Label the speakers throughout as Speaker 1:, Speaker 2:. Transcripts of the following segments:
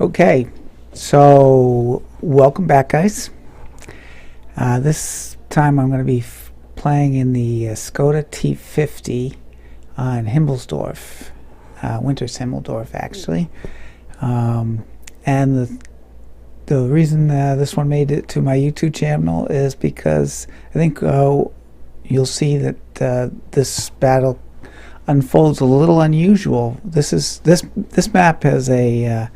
Speaker 1: Okay, so welcome back, guys. This time I'm going to be playing in the Skoda T50 in Himmelsdorf, Winter's Himmelsdorf, actually. And the reason this one made it to my YouTube channel is because I think you'll see that this battle unfolds a little unusual. This map has a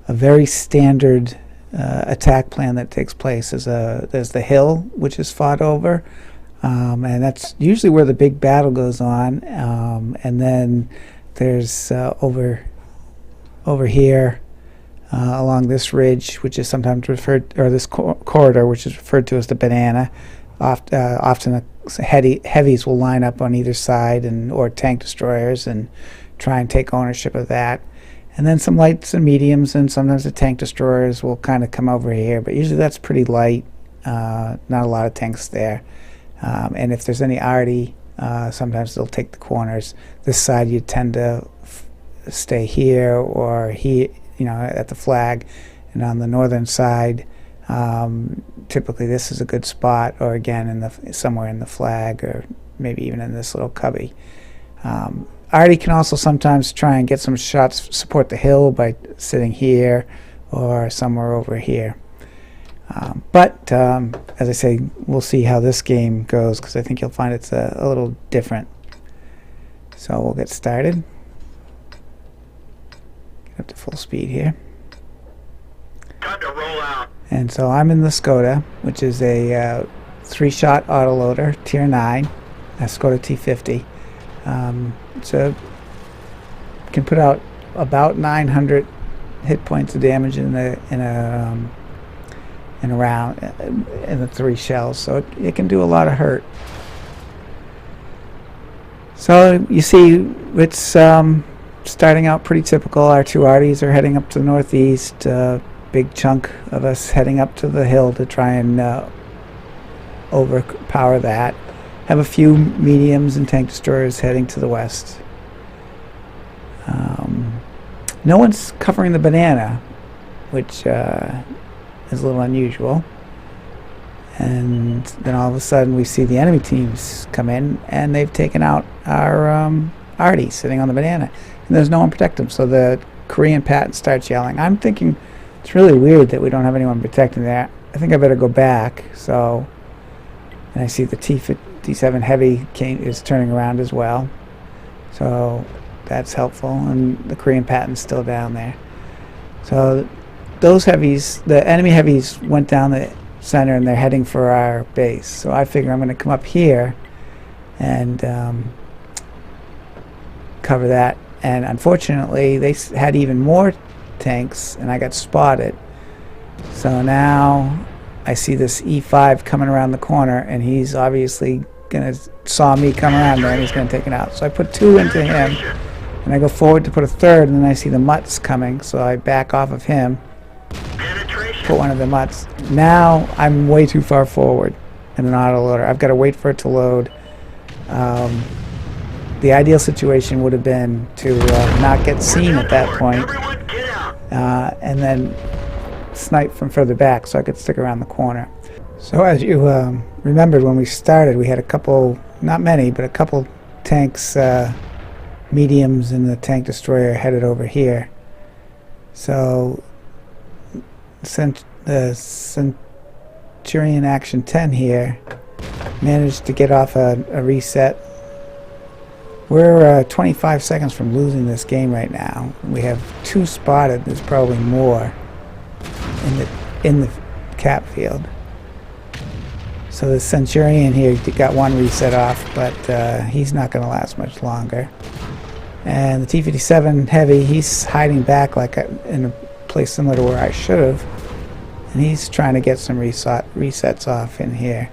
Speaker 1: very standard attack plan that takes place. There's the hill, which is fought over, and that's usually where the big battle goes on. And then there's over here along this ridge, which is sometimes referred, or this corridor, which is referred to as the banana. Often the heavies will line up on either side, or tank destroyers, and try and take ownership of that. And then some lights and mediums, and sometimes the tank destroyers will kind of come over here, but usually that's pretty light. Not a lot of tanks there. And if there's any arty, sometimes they'll take the corners. This side you tend to stay here or here, at the flag. And on the northern side, typically this is a good spot, or again somewhere in the flag, or maybe even in this little cubby. Arty can also sometimes try and get some shots, support the hill by sitting here or somewhere over here. But as I say, we'll see how this game goes, because I think you'll find it's a little different. So we'll get started. Get up to full speed here.
Speaker 2: Time to roll out.
Speaker 1: And so I'm in the Skoda, which is a 3-shot autoloader, tier 9, a Skoda T50. So can put out about 900 hit points of damage in a round in the 3 shells, so it can do a lot of hurt. So you see, it's starting out pretty typical. Our 2 arties are heading up to the northeast. Big chunk of us heading up to the hill to try and overpower that. Have a few mediums and tank destroyers heading to the west. No one's covering the banana, which is a little unusual. And then all of a sudden we see the enemy teams come in, and they've taken out our arty sitting on the banana, and there's no one protect them. So the Korean Patton starts yelling. I'm thinking it's really weird that we don't have anyone protecting that. I think I better go back. So, and I see the T7 heavy is turning around as well, so that's helpful, and the Korean Patton's still down there. So those heavies, the enemy heavies, went down the center, and they're heading for our base. So I figure I'm going to come up here and cover that. And unfortunately they had even more tanks, and I got spotted. So now I see this E5 coming around the corner, and he's obviously saw me come around there, and he's gonna take it out. So I put 2 into him, and I go forward to put a 3rd, and then I see the mutts coming, so I back off of him, put one of the mutts. Now I'm way too far forward in an autoloader. I've got to wait for it to load. The ideal situation would have been to not get seen at that point, and then snipe from further back so I could stick around the corner. So as you remembered when we started, we had a couple, not many, but a couple tanks, mediums, and the tank destroyer headed over here. So the Centurion Action 10 here managed to get off a reset. We're 25 seconds from losing this game right now. We have 2 spotted. There's probably more in the cap field. So the Centurion here got 1 reset off, but he's not going to last much longer. And the T57 heavy, he's hiding back like in a place similar to where I should have, and he's trying to get some resets off in here.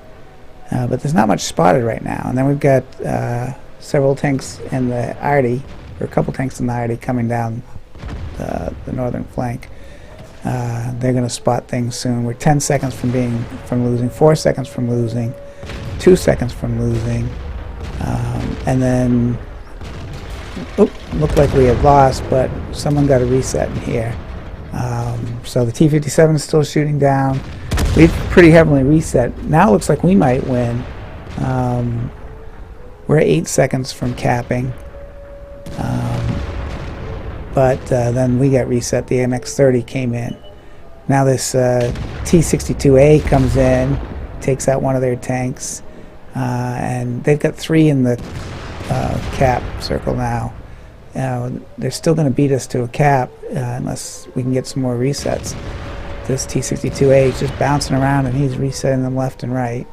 Speaker 1: But there's not much spotted right now. And then we've got several tanks in the arty, or a couple tanks in the arty, coming down the northern flank. They're going to spot things soon. We're 10 seconds from losing, 4 seconds from losing, 2 seconds from losing, and then Oop, looked like we had lost, but someone got a reset in here. So the T-57 is still shooting down. We've pretty heavily reset. Now it looks like we might win. We're 8 seconds from capping. But then we got reset. The AMX-30 came in. Now this T-62A comes in, takes out one of their tanks, and they've got 3 in the cap circle now. They're still going to beat us to a cap unless we can get some more resets. This T-62A is just bouncing around, and he's resetting them left and right.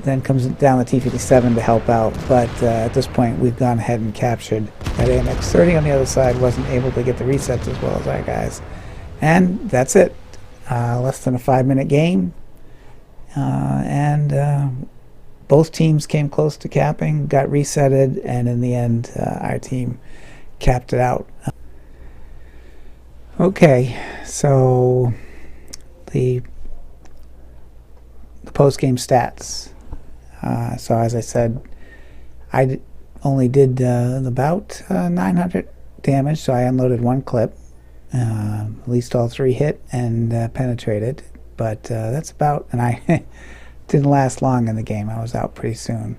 Speaker 1: Then comes down the T-57 to help out, but at this point we've gone ahead and captured that AMX-30 on the other side. Wasn't able to get the resets as well as our guys, and that's it. Less than a 5-minute game, and both teams came close to capping, got resetted, and in the end our team capped it out. Okay, so the post-game stats. So as I said, I only did about 900 damage, so I unloaded 1 clip. At least all 3 hit and penetrated, but that's about, and I didn't last long in the game. I was out pretty soon.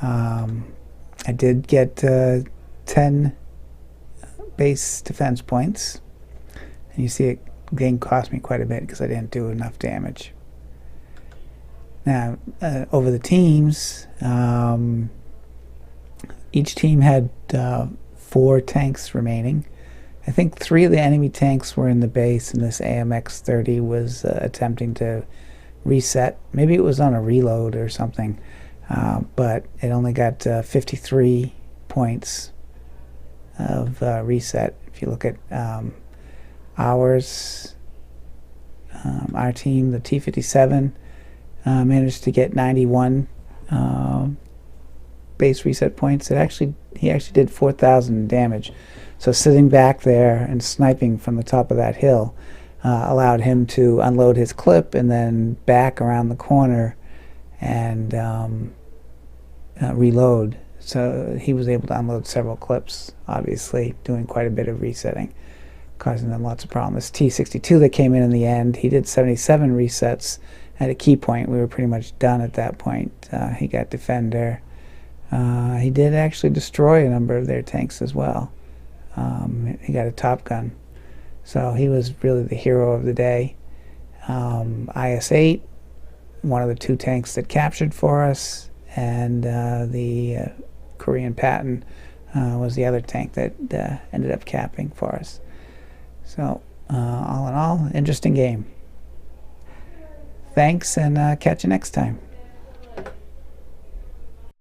Speaker 1: I did get 10 base defense points, and you see the game cost me quite a bit because I didn't do enough damage. Now, over the teams, each team had 4 tanks remaining. I think 3 of the enemy tanks were in the base, and this AMX-30 was attempting to reset. Maybe it was on a reload or something, but it only got 53 points of reset. If you look at ours, our team, the T-57, managed to get 91 base reset points. He actually did 4,000 damage. So sitting back there and sniping from the top of that hill allowed him to unload his clip and then back around the corner and reload. So he was able to unload several clips, obviously doing quite a bit of resetting, causing them lots of problems. This T-62 that came in the end, he did 77 resets at a key point. We were pretty much done at that point. He got Defender. He did actually destroy a number of their tanks as well. He got a Top Gun. So he was really the hero of the day. IS-8, one of the 2 tanks that captured for us, and the Korean Patton was the other tank that ended up capping for us. So all in all, interesting game. Thanks, and catch you next time.